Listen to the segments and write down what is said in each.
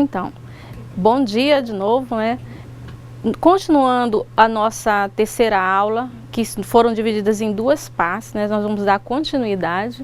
Então, bom dia de novo, né? Continuando a nossa terceira aula, que foram divididas em duas partes, né? Nós vamos dar continuidade.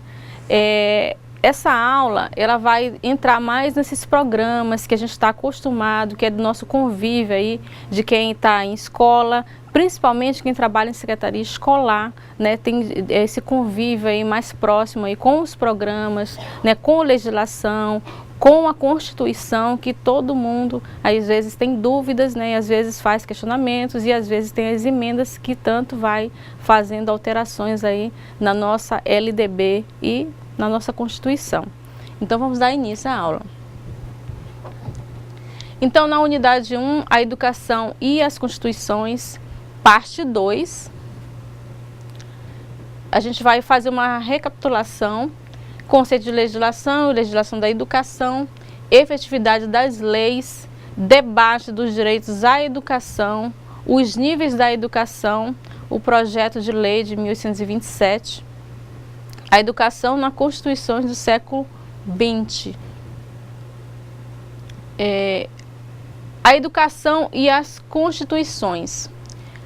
Essa aula, ela vai entrar mais nesses programas que a gente está acostumado, que é do nosso convívio aí, de quem está em escola, principalmente quem trabalha em secretaria escolar, né, tem esse convívio aí mais próximo aí com os programas, né, com a legislação, com a Constituição, que todo mundo às vezes tem dúvidas, né, e às vezes faz questionamentos e às vezes tem as emendas que tanto vai fazendo alterações aí na nossa LDB e na nossa Constituição. Então vamos dar início à aula. Então na unidade 1, a educação e as constituições, parte 2, a gente vai fazer uma recapitulação, conceito de legislação, legislação da educação, efetividade das leis, debate dos direitos à educação, os níveis da educação, o projeto de lei de 1827, a educação na Constituição do século XX. A educação e as constituições.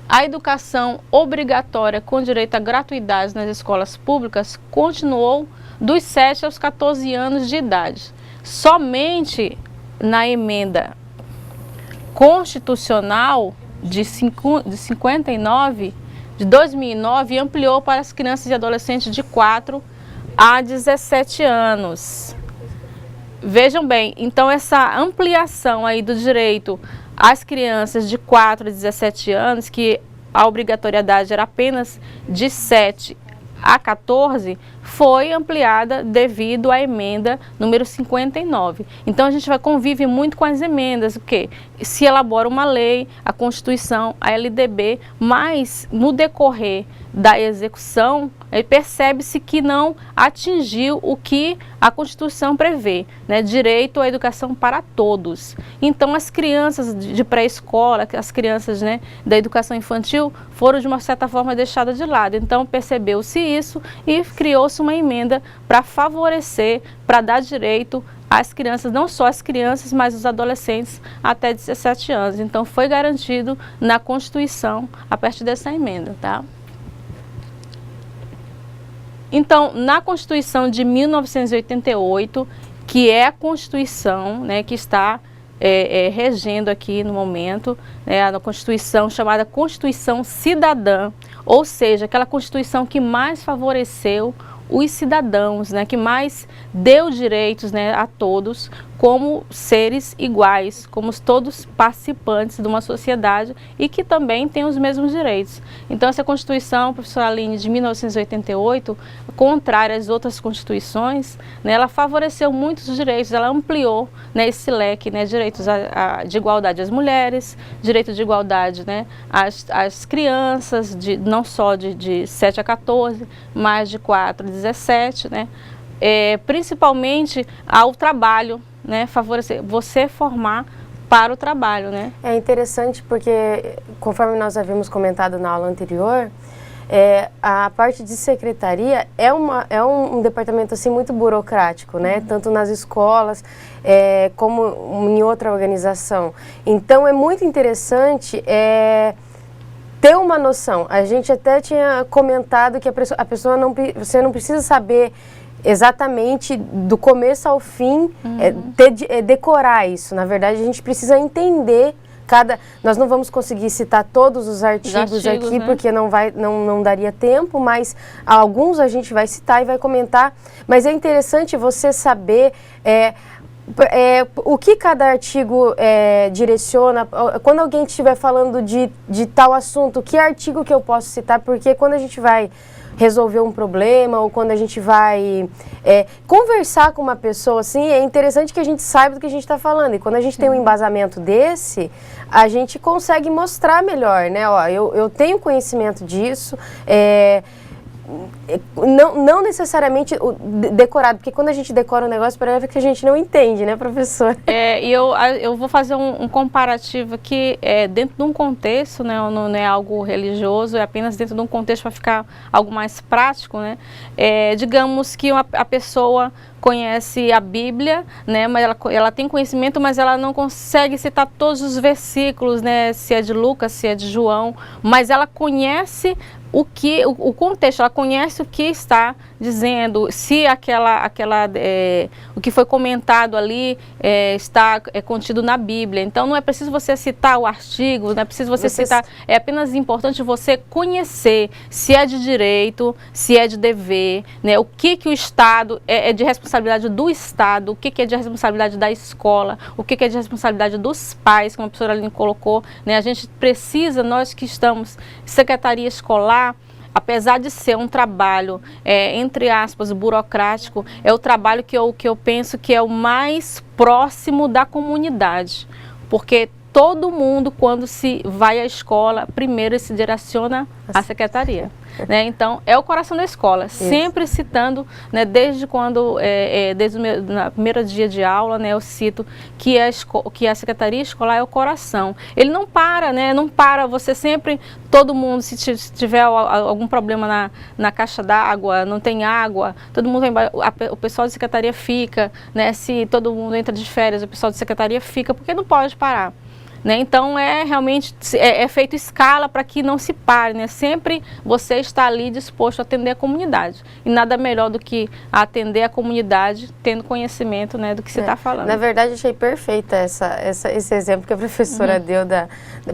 A educação obrigatória com direito à gratuidade nas escolas públicas continuou dos 7 aos 14 anos de idade. Somente na emenda constitucional de 59, de 2009, ampliou para as crianças e adolescentes de 4 a 17 anos. Vejam bem, então essa ampliação aí do direito às crianças de 4 a 17 anos, que a obrigatoriedade era apenas de 7 a 14, foi ampliada devido à emenda número 59. Então a gente convive muito com as emendas, o quê? Se elabora uma lei, a Constituição, a LDB, mas no decorrer da execução, percebe-se que não atingiu o que a Constituição prevê, né? Direito à educação para todos. Então as crianças de pré-escola, as crianças, né, da educação infantil, foram de uma certa forma deixadas de lado. Então percebeu-se isso e criou-se uma emenda para favorecer, para dar direito às crianças, não só as crianças, mas os adolescentes até 17 anos. Então foi garantido na Constituição a partir dessa emenda, tá? Então, na Constituição de 1988, que é a Constituição, né, que está regendo aqui no momento, né, a Constituição chamada Constituição Cidadã, ou seja, aquela Constituição que mais favoreceu os cidadãos, né, que mais deu direitos, né, a todos como seres iguais, como todos participantes de uma sociedade e que também têm os mesmos direitos. Então essa Constituição, professora Aline, de 1988, contrária às outras constituições, né, ela favoreceu muitos direitos, ela ampliou, né, esse leque, né, direitos de igualdade às mulheres, direito de igualdade, né, às crianças, não só de 7 a 14, mas de 4 a 17, né, principalmente ao trabalho, né, favorecer você formar para o trabalho, né? É interessante porque, conforme nós havíamos comentado na aula anterior, a parte de secretaria é um departamento assim muito burocrático, né? Tanto nas escolas como em outra organização. Então é muito interessante ter uma noção. A gente até tinha comentado que você não precisa saber exatamente do começo ao fim, decorar isso. Na verdade, a gente precisa entender nós não vamos conseguir citar todos os artigos aqui, né? Porque não daria tempo, mas alguns a gente vai citar e vai comentar. Mas é interessante você saber o que cada artigo direciona. Quando alguém estiver falando de tal assunto, que artigo que eu posso citar? Porque quando a gente vai resolver um problema ou quando a gente vai conversar com uma pessoa, assim, é interessante que a gente saiba do que a gente está falando. E quando a gente tem um embasamento desse, a gente consegue mostrar melhor, né? Ó, eu tenho conhecimento disso, não necessariamente decorado, porque quando a gente decora um negócio, parece que a gente não entende, né, professor? E eu vou fazer um comparativo aqui, dentro de um contexto, né, não é algo religioso, é apenas dentro de um contexto para ficar algo mais prático, né? Digamos que a pessoa conhece a Bíblia, né, mas ela tem conhecimento, mas ela não consegue citar todos os versículos, né, se é de Lucas, se é de João, mas ela conhece o contexto, ela conhece o que está dizendo, se o que foi comentado ali está contido na Bíblia. Então não é preciso você citar o artigo, não é preciso você citar, é apenas importante você conhecer se é de direito, se é de dever, né, o que o Estado é de responsabilidade do Estado, o que é de responsabilidade da escola, o que é de responsabilidade dos pais, como a professora Aline colocou, né, a gente precisa, nós que estamos em secretaria escolar, apesar de ser um trabalho, entre aspas, burocrático, é o trabalho que eu penso que é o mais próximo da comunidade, porque todo mundo, quando se vai à escola, primeiro se direciona à secretaria. Né? Então, é o coração da escola, sempre citando, né, desde desde o meu primeiro dia de aula, né, eu cito que a secretaria escolar é o coração. Ele não para, né, não para, você sempre, todo mundo, se tiver algum problema na caixa d'água, não tem água, todo mundo o pessoal da secretaria fica, né, se todo mundo entra de férias, o pessoal da secretaria fica, porque não pode parar. Né? Então, realmente feito escala para que não se pare, né? Sempre você está ali disposto a atender a comunidade. E nada melhor do que atender a comunidade tendo conhecimento, né, do que você está falando. Na verdade, achei perfeita esse exemplo que a professora deu.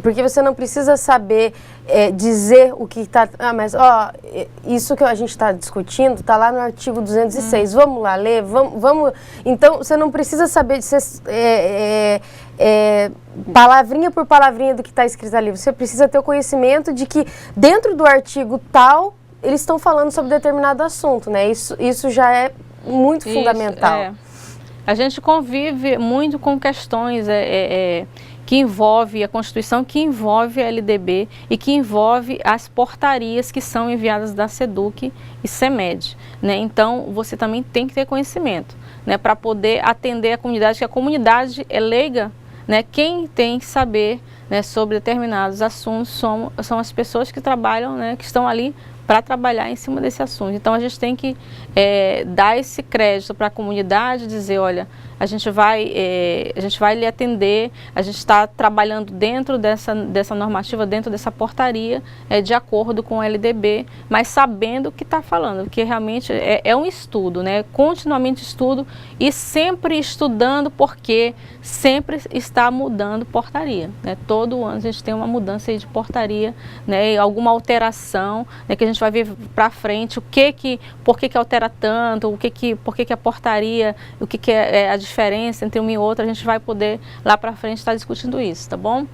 Porque você não precisa saber dizer o que está... mas isso que a gente está discutindo está lá no artigo 206. Vamos lá ler? Vamos... Então, você não precisa saber... palavrinha por palavrinha do que está escrito ali. Você precisa ter o conhecimento de que dentro do artigo tal, eles estão falando sobre determinado assunto, né? Isso já é muito fundamental. A gente convive muito com questões que envolve a Constituição, que envolve a LDB e que envolve as portarias que são enviadas da SEDUC e CEMED, né? Então, você também tem que ter conhecimento, né, para poder atender a comunidade, que a comunidade é leiga, né? Quem tem que saber, né, sobre determinados assuntos são as pessoas que trabalham, né, que estão ali para trabalhar em cima desse assunto. Então, a gente tem que dar esse crédito para a comunidade, dizer, olha, a gente vai lhe atender, a gente está trabalhando dentro dessa normativa, dentro dessa portaria, de acordo com o LDB, mas sabendo o que está falando, que realmente é um estudo, né? Continuamente estudo e sempre estudando, porque sempre está mudando portaria, né? Todo ano a gente tem uma mudança aí de portaria, né? Alguma alteração, né, que a gente vai ver para frente, por que altera tanto, por que a portaria, o que é a diferença entre uma e outra, a gente vai poder lá para frente estar discutindo isso, tá bom?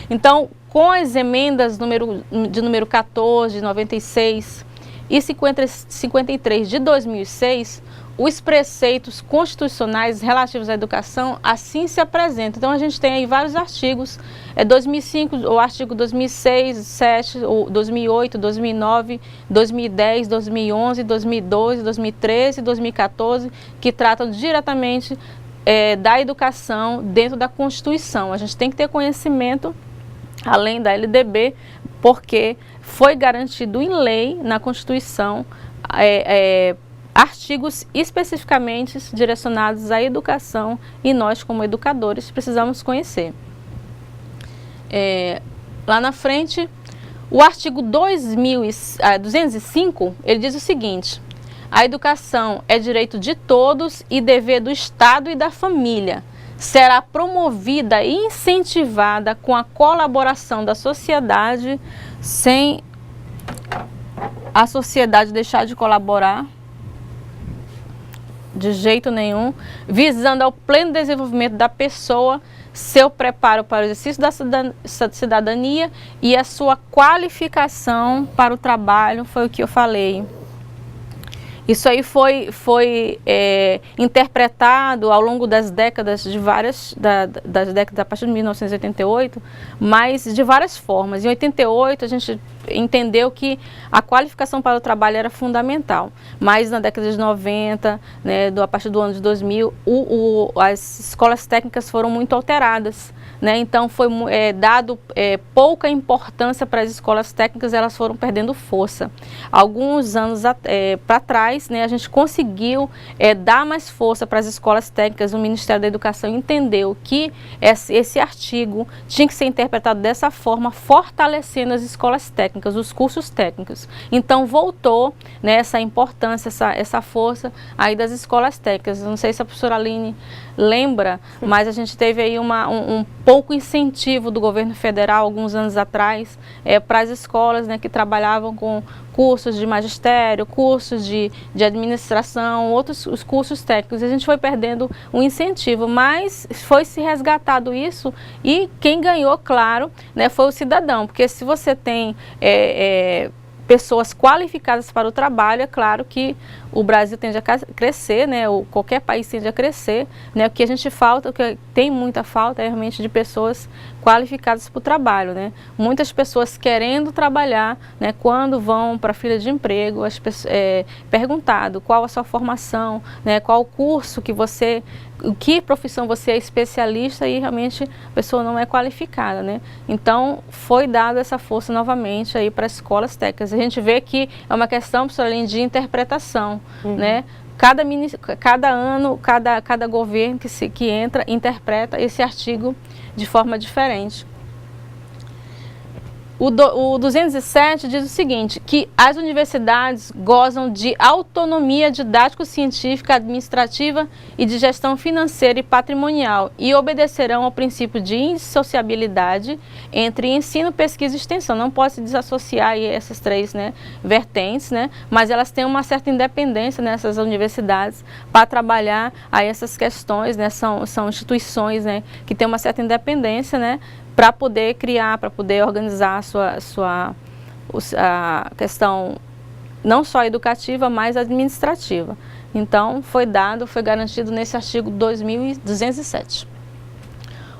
Então, com as emendas de número 14, de 96 e 53 de 2006, os preceitos constitucionais relativos à educação assim se apresentam. Então, a gente tem aí vários artigos, 2005, o artigo 2006, 2007, 2008, 2009, 2010, 2011, 2012, 2013, 2014, que tratam diretamente da educação dentro da Constituição. A gente tem que ter conhecimento, além da LDB, porque foi garantido em lei, na Constituição, artigos especificamente direcionados à educação, e nós, como educadores, precisamos conhecer. Lá na frente, o artigo 205, ele diz o seguinte: a educação é direito de todos e dever do Estado e da família. Será promovida e incentivada com a colaboração da sociedade, sem a sociedade deixar de colaborar de jeito nenhum, visando ao pleno desenvolvimento da pessoa, seu preparo para o exercício da cidadania e a sua qualificação para o trabalho, foi o que eu falei. Isso aí foi interpretado ao longo das décadas, das décadas a partir de 1988, mas de várias formas. Em 88 a gente entendeu que a qualificação para o trabalho era fundamental, mas na década de 90, né, a partir do ano de 2000, as escolas técnicas foram muito alteradas, né? Então foi dado pouca importância para as escolas técnicas, elas foram perdendo força. Alguns anos para trás, né, a gente conseguiu dar mais força para as escolas técnicas. O Ministério da Educação entendeu que esse artigo tinha que ser interpretado dessa forma, fortalecendo as escolas técnicas, os cursos técnicos. Então voltou, né, essa importância, essa força aí das escolas técnicas. Não sei se a professora Aline lembra, mas a gente teve aí um pouco incentivo do governo federal alguns anos atrás para as escolas, né, que trabalhavam com cursos de magistério, cursos de administração, outros os cursos técnicos. A gente foi perdendo um incentivo, mas foi se resgatado isso e quem ganhou, claro, né, foi o cidadão, porque se você tem pessoas qualificadas para o trabalho, é claro que o Brasil tende a crescer, né, ou qualquer país tende a crescer, né, o que a gente falta, o que tem muita falta é realmente de pessoas qualificadas para o trabalho, né, muitas pessoas querendo trabalhar, né, quando vão para a fila de emprego, perguntado qual a sua formação, né, qual o curso que você, que profissão você é especialista e realmente a pessoa não é qualificada, né, então foi dada essa força novamente aí para as escolas técnicas. A gente vê que é uma questão, professora Aline, de interpretação, né? Cada ano, cada governo que entra, interpreta esse artigo de forma diferente. O 207 diz o seguinte, que as universidades gozam de autonomia didático-científica, administrativa e de gestão financeira e patrimonial e obedecerão ao princípio de indissociabilidade entre ensino, pesquisa e extensão. Não pode se desassociar aí essas três, né, vertentes, né, mas elas têm uma certa independência nessas universidades para trabalhar aí essas questões, né, são instituições, né, que têm uma certa independência, né, para poder criar, para poder organizar a questão não só educativa, mas administrativa. Então, foi garantido nesse artigo 2207.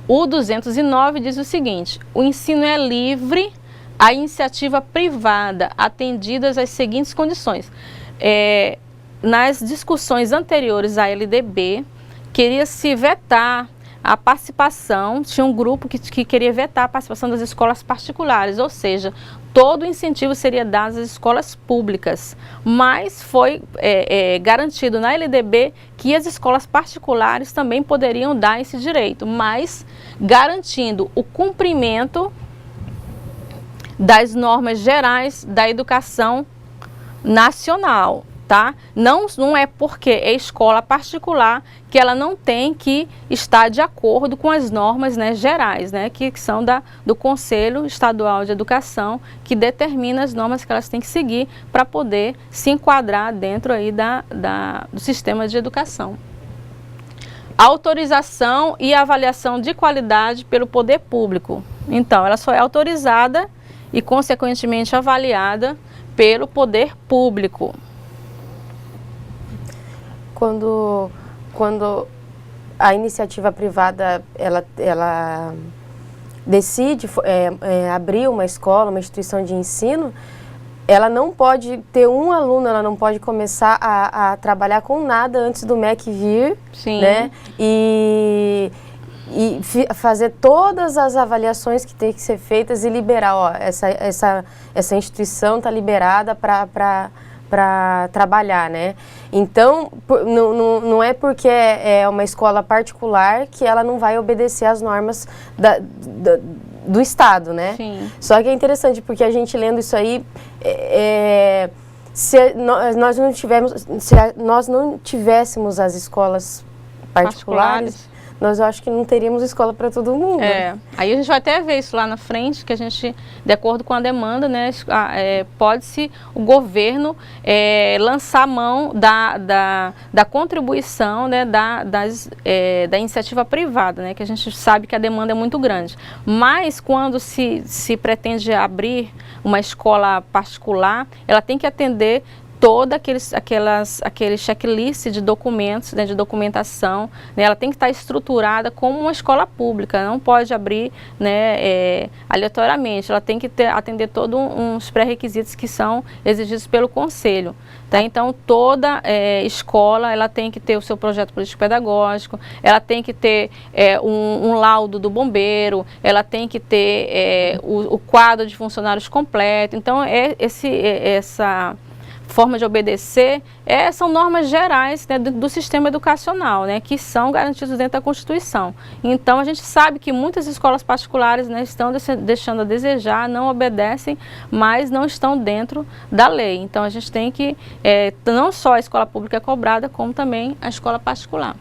O 209 diz o seguinte, o ensino é livre à iniciativa privada, atendidas as seguintes condições. Nas discussões anteriores à LDB, queria-se vetar a participação, tinha um grupo que queria vetar a participação das escolas particulares, ou seja, todo o incentivo seria dado às escolas públicas, mas foi garantido na LDB que as escolas particulares também poderiam dar esse direito, mas garantindo o cumprimento das normas gerais da educação nacional. Tá? Não é porque é escola particular que ela não tem que estar de acordo com as normas, né, gerais, né, que são do Conselho Estadual de Educação, que determina as normas que elas têm que seguir para poder se enquadrar dentro aí do sistema de educação. Autorização e avaliação de qualidade pelo poder público. Então, ela só é autorizada e, consequentemente, avaliada pelo poder público. Quando a iniciativa privada ela decide abrir uma escola, uma instituição de ensino, ela não pode ter um aluno, ela não pode começar a trabalhar com nada antes do MEC vir, sim, né? E fazer todas as avaliações que tem que ser feitas e liberar, ó, essa instituição está liberada para trabalhar, né? Então, não é porque é uma escola particular que ela não vai obedecer às normas do Estado, né? Sim. Só que é interessante, porque a gente lendo isso aí, se nós não tivéssemos as escolas particulares, nós acho que não teríamos escola para todo mundo. Aí a gente vai até ver isso lá na frente, que a gente, de acordo com a demanda, né, pode-se o governo lançar mão da contribuição, né, da iniciativa privada, né, que a gente sabe que a demanda é muito grande. Mas quando se pretende abrir uma escola particular, ela tem que atender todo aquele checklist de documentos, né, de documentação, né, ela tem que estar estruturada como uma escola pública, não pode abrir, né, aleatoriamente, ela tem que atender todos uns pré-requisitos que são exigidos pelo Conselho. Tá? Então, toda escola ela tem que ter o seu projeto político-pedagógico, ela tem que ter um laudo do bombeiro, ela tem que ter o quadro de funcionários completo. Então, essa forma de obedecer são normas gerais, né, do sistema educacional, né, que são garantidas dentro da Constituição. Então, a gente sabe que muitas escolas particulares, né, estão deixando a desejar, não obedecem, mas não estão dentro da lei. Então, a gente tem que, não só a escola pública é cobrada, como também a escola particular.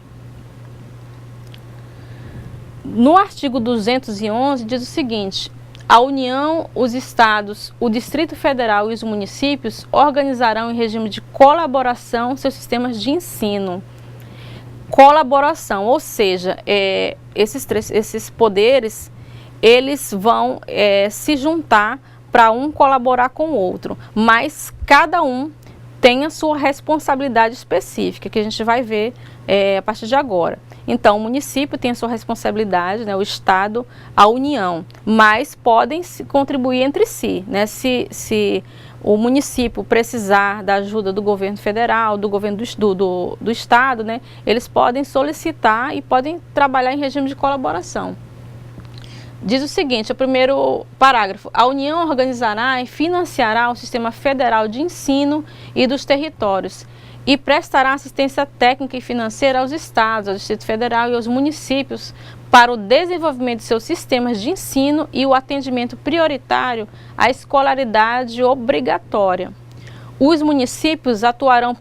No artigo 211 diz o seguinte: a União, os Estados, o Distrito Federal e os municípios organizarão em regime de colaboração seus sistemas de ensino. Colaboração, ou seja, esses poderes, eles vão se juntar para um colaborar com o outro, mas cada um tem a sua responsabilidade específica, que a gente vai ver a partir de agora. Então, o município tem a sua responsabilidade, né, o Estado, a União, mas podem contribuir entre si, né? Se o município precisar da ajuda do governo federal, do governo do Estado, né, eles podem solicitar e podem trabalhar em regime de colaboração. Diz o seguinte, o primeiro parágrafo: a União organizará e financiará o Sistema Federal de Ensino e dos Territórios e prestará assistência técnica e financeira aos estados, ao Distrito Federal e aos municípios para o desenvolvimento de seus sistemas de ensino e o atendimento prioritário à escolaridade obrigatória. Os municípios atuarão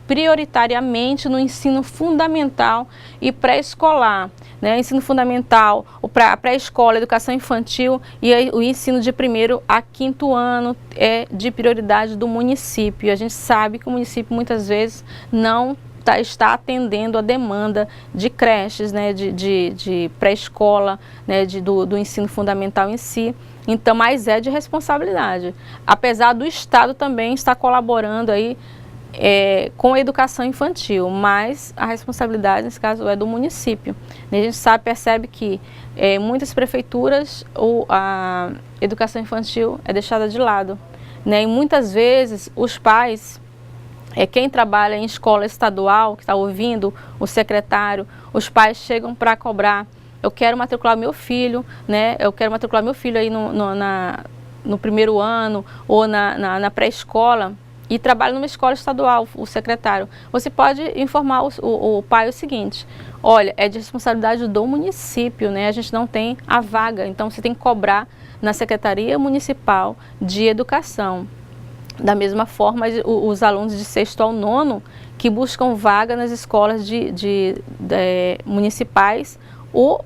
prioritariamente no ensino fundamental e pré-escolar, né? Ensino fundamental, a pré-escola, educação infantil e o ensino de 1º a 5º ano é de prioridade do município. E a gente sabe que o município muitas vezes não está atendendo a demanda de creches, né? de pré-escola, né? do ensino fundamental em si. Então, mas é de responsabilidade. Apesar do Estado também estar colaborando aí com a educação infantil, mas a responsabilidade, nesse caso, é do município. A gente percebe que muitas prefeituras a educação infantil é deixada de lado, né? E muitas vezes os pais, quem trabalha em escola estadual, que está ouvindo o secretário, os pais chegam para cobrar: eu quero matricular meu filho, né? Eu quero matricular meu filho aí no 1º ano ou na pré-escola, e trabalha numa escola estadual, o secretário. Você pode informar o pai o seguinte: olha, é de responsabilidade do município, né? A gente não tem a vaga, então você tem que cobrar na Secretaria Municipal de Educação. Da mesma forma, os alunos de 6º ao 9º que buscam vaga nas escolas municipais, o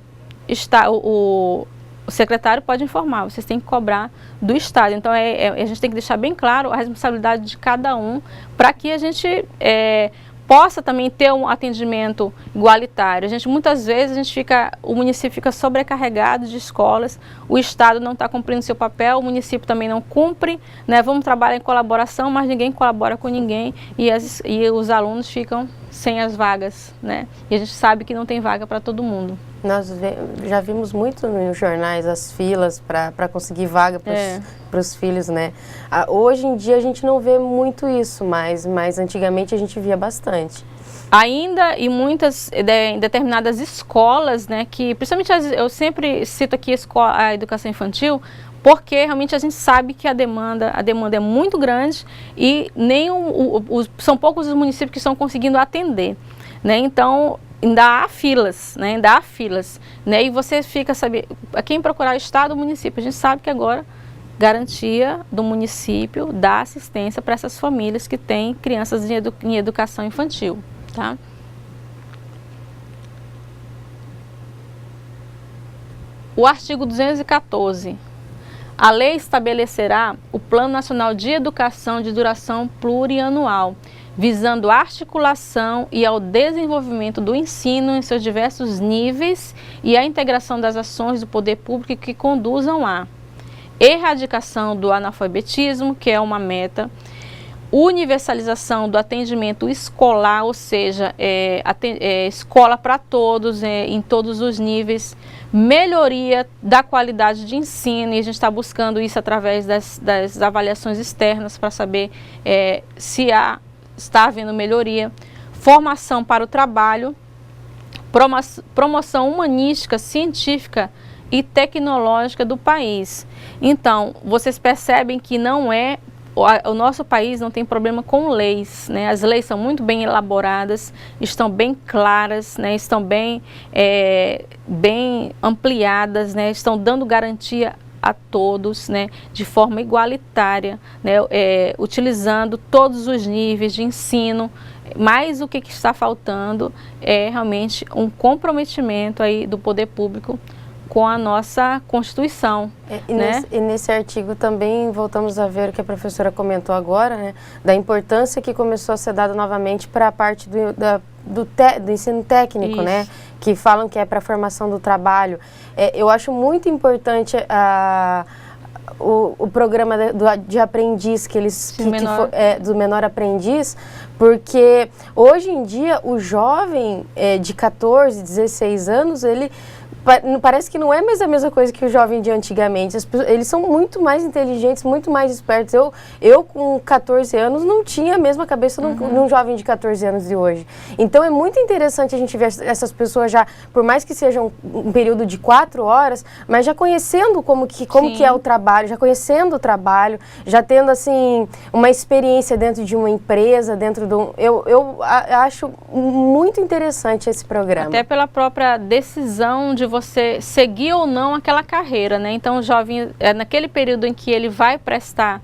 secretário pode informar, vocês têm que cobrar do Estado. Então, a gente tem que deixar bem claro a responsabilidade de cada um, para que a gente possa também ter um atendimento igualitário. Muitas vezes o município fica sobrecarregado de escolas, o Estado não está cumprindo seu papel, o município também não cumpre, né? Vamos trabalhar em colaboração, mas ninguém colabora com ninguém e os alunos ficam sem as vagas, né? E a gente sabe que não tem vaga para todo mundo. Nós já vimos muito nos jornais as filas para conseguir vaga para os filhos, né? Hoje em dia a gente não vê muito isso, mas antigamente a gente via bastante. Ainda em em determinadas escolas, né, que principalmente eu sempre cito aqui a educação infantil, porque realmente a gente sabe que a demanda é muito grande e são poucos os municípios que estão conseguindo atender, né? Então, ainda há filas, né? E você fica sabendo a quem procurar, o Estado ou município. A gente sabe que agora garantia do município dá assistência para essas famílias que têm crianças em educação infantil, tá? O artigo 214. A lei estabelecerá o Plano Nacional de Educação de duração plurianual, visando a articulação e ao desenvolvimento do ensino em seus diversos níveis e a integração das ações do poder público que conduzam à erradicação do analfabetismo, que é uma meta, universalização do atendimento escolar, ou seja, escola para todos, em todos os níveis, melhoria da qualidade de ensino, e a gente está buscando isso através das avaliações externas para saber se está havendo melhoria, formação para o trabalho, promoção humanística, científica e tecnológica do país. Então, vocês percebem que o nosso país não tem problema com leis, né? As leis são muito bem elaboradas, estão bem claras, né? Estão bem ampliadas, né? Estão dando garantia a todos, né? De forma igualitária, né? Utilizando todos os níveis de ensino. Mas o que está faltando é realmente um comprometimento aí do poder público com a nossa Constituição. E nesse artigo também voltamos a ver o que a professora comentou agora, né, da importância que começou a ser dada novamente para a parte do ensino técnico, isso, né, que falam que é para a formação do trabalho. Eu acho muito importante o programa de aprendiz do menor aprendiz, porque hoje em dia o jovem de 14, 16 anos, ele parece que não é mais a mesma coisa que o jovem de antigamente. Eles são muito mais inteligentes, muito mais espertos. Eu com 14 anos não tinha a mesma cabeça num jovem de 14 anos de hoje. Então é muito interessante a gente ver essas pessoas já, por mais que seja um período de 4 horas, mas já conhecendo como que é o trabalho, já conhecendo o trabalho, já tendo assim uma experiência dentro de uma empresa, dentro de um... Eu acho muito interessante esse programa. Até pela própria decisão de você seguir ou não aquela carreira, né? Então o jovem, naquele período em que ele vai prestar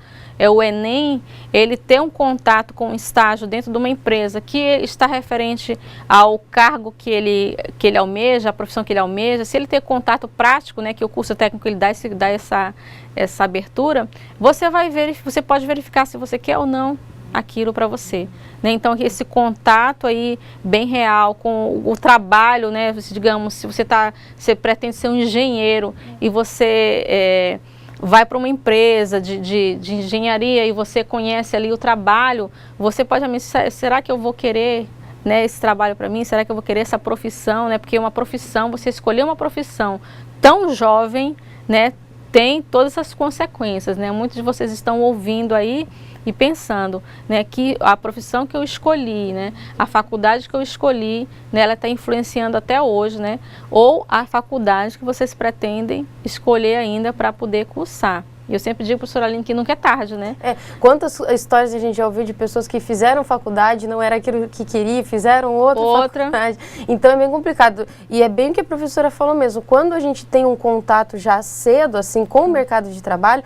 o Enem, ele ter um contato com um estágio dentro de uma empresa que está referente ao cargo que ele almeja, a profissão que ele almeja, se ele ter contato prático, né, que o curso técnico ele dá essa abertura, você pode verificar se você quer ou não aquilo para você, né? Então esse contato aí bem real com o trabalho, né? Digamos, se você pretende ser um engenheiro e você vai para uma empresa de engenharia e você conhece ali o trabalho, você pode será que eu vou querer, né, esse trabalho para mim? Será que eu vou querer essa profissão, né? Porque uma profissão, você escolher uma profissão tão jovem, né, tem todas essas consequências, né? Muitos de vocês estão ouvindo aí e pensando, né, que a profissão que eu escolhi, né, a faculdade que eu escolhi, né, ela está influenciando até hoje, né, ou a faculdade que vocês pretendem escolher ainda para poder cursar. E eu sempre digo, professora Aline, que nunca é tarde, né? Quantas histórias a gente já ouviu de pessoas que fizeram faculdade, não era aquilo que queria, fizeram outra faculdade. Então é bem complicado. E é bem o que a professora falou mesmo. Quando a gente tem um contato já cedo, assim, com o mercado de trabalho,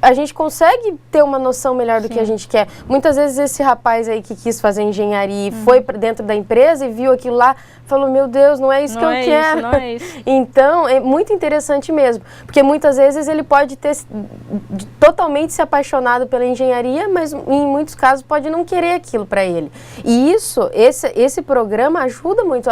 a gente consegue ter uma noção melhor do que a gente quer. Muitas vezes esse rapaz aí que quis fazer engenharia e foi para dentro da empresa e viu aquilo lá, falou, meu Deus, não é isso que eu quero. Não é isso. Então, é muito interessante mesmo. Porque muitas vezes ele pode ter totalmente se apaixonado pela engenharia, mas em muitos casos pode não querer aquilo para ele. E esse programa ajuda muito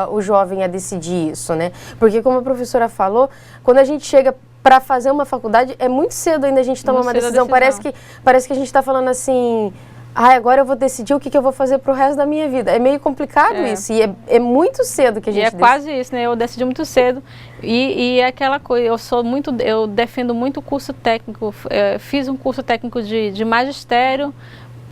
o jovem a decidir isso, né? Porque como a professora falou, quando a gente chega para fazer uma faculdade, é muito cedo ainda a gente tomar uma decisão. Parece que a gente está falando assim... agora eu vou decidir o que eu vou fazer pro resto da minha vida. É meio complicado isso, e é muito cedo que a gente decide. Quase isso, né? Eu decidi muito cedo, e é aquela coisa, eu defendo muito o curso técnico, fiz um curso técnico de magistério,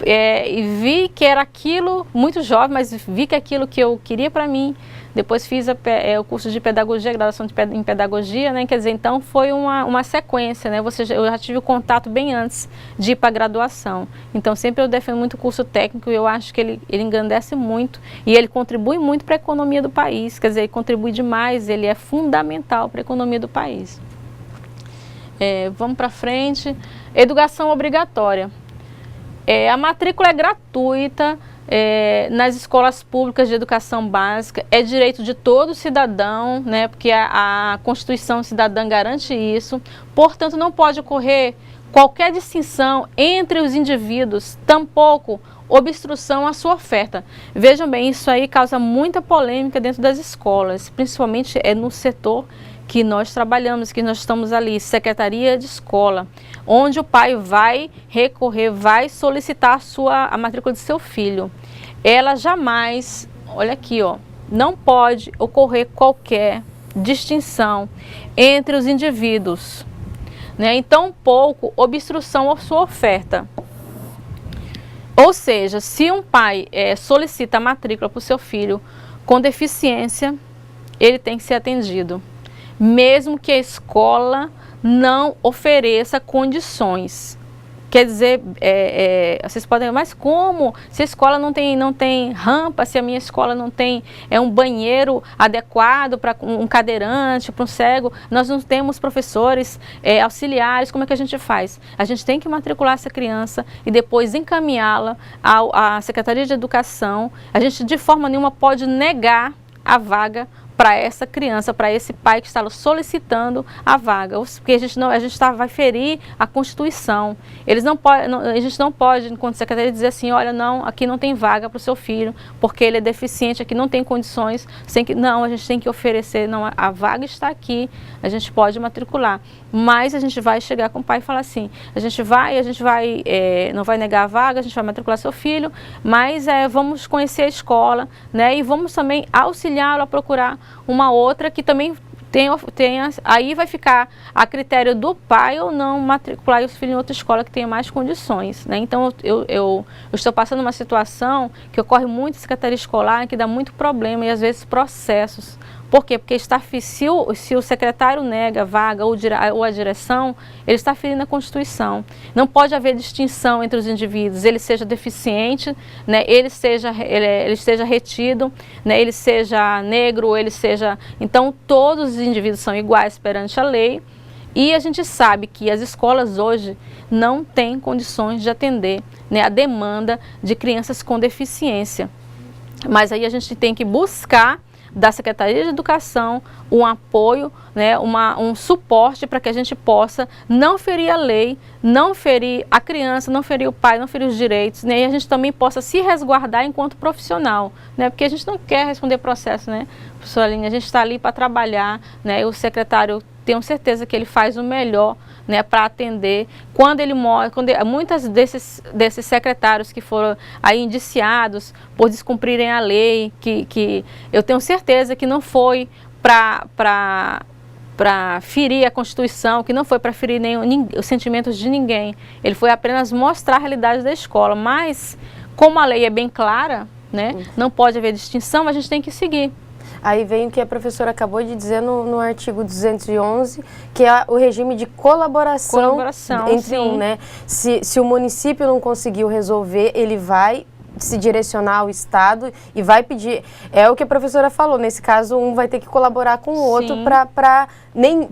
e vi que era aquilo, muito jovem, mas vi que aquilo que eu queria para mim. Depois fiz o curso de pedagogia, graduação em pedagogia, né? Quer dizer, então foi uma sequência, né? Eu já tive o contato bem antes de ir para a graduação. Então sempre eu defendo muito o curso técnico, e eu acho que ele engrandece muito e ele contribui muito para a economia do país. Quer dizer, ele contribui demais, ele é fundamental para a economia do país. Vamos para frente. Educação obrigatória. A matrícula é gratuita nas escolas públicas de educação básica, é direito de todo cidadão, né, porque a Constituição Cidadã garante isso, portanto não pode ocorrer qualquer distinção entre os indivíduos, tampouco obstrução à sua oferta. Vejam bem, isso aí causa muita polêmica dentro das escolas, principalmente no setor que nós trabalhamos, que nós estamos ali, Secretaria de Escola, onde o pai vai recorrer, vai solicitar a matrícula de seu filho. Ela jamais, olha aqui, ó, não pode ocorrer qualquer distinção entre os indivíduos, né? Então, pouco obstrução à sua oferta. Ou seja, se um pai solicita a matrícula para o seu filho com deficiência, ele tem que ser atendido, mesmo que a escola não ofereça condições. Quer dizer, vocês podem, mas como? Se a escola não tem rampa, se a minha escola não tem um banheiro adequado para um cadeirante, para um cego, nós não temos professores auxiliares, como é que a gente faz? A gente tem que matricular essa criança e depois encaminhá-la à Secretaria de Educação. A gente de forma nenhuma pode negar a vaga para essa criança, para esse pai que está solicitando a vaga, porque a gente vai ferir a Constituição. A gente não pode, enquanto secretaria, dizer assim, olha, não, aqui não tem vaga para o seu filho, porque ele é deficiente, aqui não tem condições, não, a gente tem que oferecer, não, a vaga está aqui, a gente pode matricular. Mas a gente vai chegar com o pai e falar assim, a gente não vai negar a vaga, a gente vai matricular seu filho, mas vamos conhecer a escola, né, e vamos também auxiliá-lo a procurar uma outra que também aí vai ficar a critério do pai ou não matricular o filho em outra escola que tenha mais condições, né? Então eu estou passando uma situação que ocorre muito em secretaria escolar, que dá muito problema e às vezes processos. Por quê? Porque se o secretário nega a vaga ou a direção, ele está ferindo a Constituição. Não pode haver distinção entre os indivíduos, ele seja deficiente, né, ele esteja retido, né, ele seja negro, ele seja... Então, todos os indivíduos são iguais perante a lei e a gente sabe que as escolas hoje não têm condições de atender, né, a demanda de crianças com deficiência. Mas aí a gente tem que buscar da Secretaria de Educação um apoio, né, um suporte para que a gente possa não ferir a lei, não ferir a criança, não ferir o pai, não ferir os direitos, né, e a gente também possa se resguardar enquanto profissional, né, porque a gente não quer responder processo, né, professora Aline, a gente está ali para trabalhar, né, e o secretário, tenho certeza que ele faz o melhor, né, para atender. Muitos desses secretários que foram aí indiciados por descumprirem a lei, que eu tenho certeza que não foi para ferir a Constituição, que não foi para ferir os sentimentos de ninguém. Ele foi apenas mostrar a realidade da escola. Mas, como a lei é bem clara, né, não pode haver distinção, a gente tem que seguir. Aí vem o que a professora acabou de dizer no artigo 211, que é o regime de colaboração entre sim. né? Se o município não conseguiu resolver, ele vai se direcionar ao Estado e vai pedir, é o que a professora falou, nesse caso um vai ter que colaborar com o outro para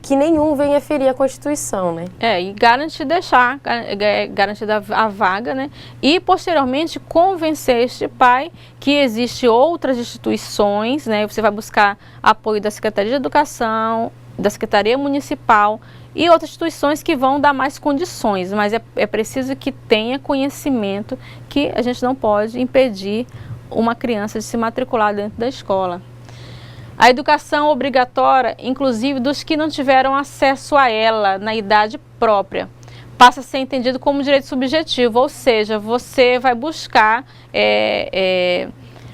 que nenhum venha ferir a Constituição, né? E garantir a vaga, né? E posteriormente convencer este pai que existe outras instituições, né? Você vai buscar apoio da Secretaria de Educação, da Secretaria Municipal e outras instituições que vão dar mais condições, mas é preciso que tenha conhecimento que a gente não pode impedir uma criança de se matricular dentro da escola. A educação obrigatória, inclusive dos que não tiveram acesso a ela na idade própria, passa a ser entendido como direito subjetivo, ou seja, você vai buscar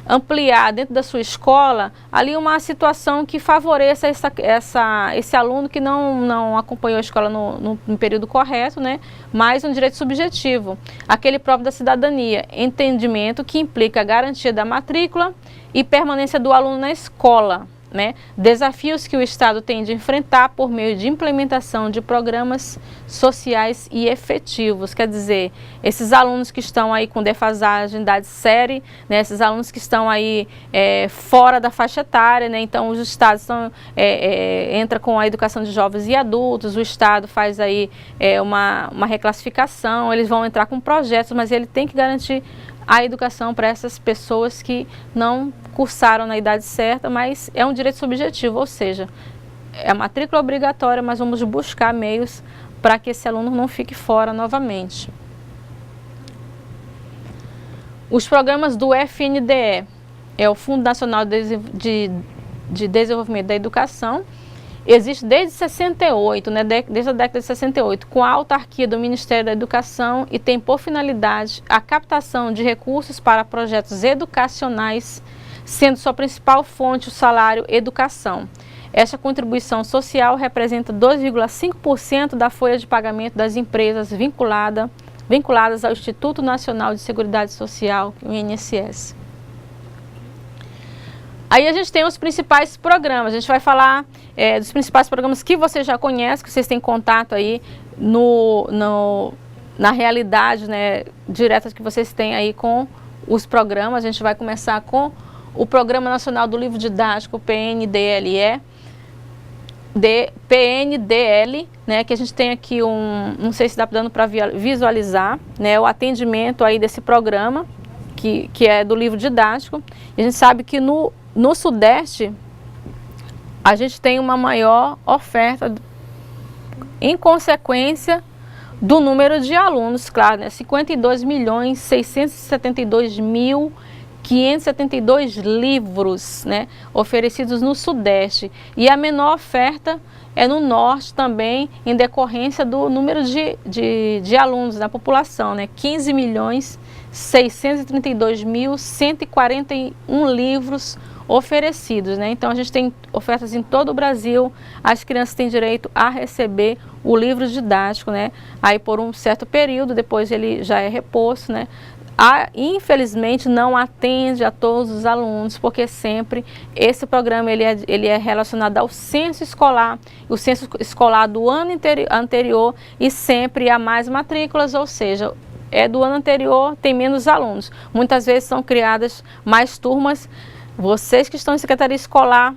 ampliar dentro da sua escola ali uma situação que favoreça esse aluno que não acompanhou a escola no período correto, né? Mas um direito subjetivo, aquele próprio da cidadania, entendimento que implica a garantia da matrícula e permanência do aluno na escola, né? Desafios que o Estado tem de enfrentar por meio de implementação de programas sociais e efetivos. Quer dizer, esses alunos que estão aí com defasagem, idade série, né? Esses alunos que estão aí fora da faixa etária, né? Então os estados entra com a educação de jovens e adultos, o Estado faz aí uma reclassificação, eles vão entrar com projetos, mas ele tem que garantir a educação para essas pessoas que não cursaram na idade certa, mas é um direito subjetivo, ou seja, é a matrícula obrigatória, mas vamos buscar meios para que esse aluno não fique fora novamente. Os programas do FNDE, é o Fundo Nacional de Desenvolvimento da Educação, existe desde 68, né, desde a década de 68, com a autarquia do Ministério da Educação e tem por finalidade a captação de recursos para projetos educacionais, sendo sua principal fonte o salário educação. Esta contribuição social representa 2,5% da folha de pagamento das empresas vinculadas ao Instituto Nacional de Seguridade Social, o INSS. Aí a gente tem os principais programas, a gente vai falar dos principais programas que você já conhece, que vocês têm contato aí na realidade, né, direta que vocês têm aí com os programas. A gente vai começar com o Programa Nacional do Livro Didático, PNDL, né, que a gente tem aqui não sei se dá dando para visualizar, né, o atendimento aí desse programa, que é do livro didático. E a gente sabe que no Sudeste, a gente tem uma maior oferta em consequência do número de alunos, claro, né? 52.672.572 livros, né, oferecidos no Sudeste. E a menor oferta é no Norte também, em decorrência do número de alunos da população, né? 15.632.141 livros oferecidos, né? Então a gente tem ofertas em todo o Brasil. As crianças têm direito a receber o livro didático, né? Aí por um certo período, depois ele já é reposto, né? Infelizmente não atende a todos os alunos, porque sempre esse programa ele é relacionado ao censo escolar, o censo escolar do ano anterior, e sempre há mais matrículas, ou seja, do ano anterior tem menos alunos. Muitas vezes são criadas mais turmas. Vocês que estão em secretaria escolar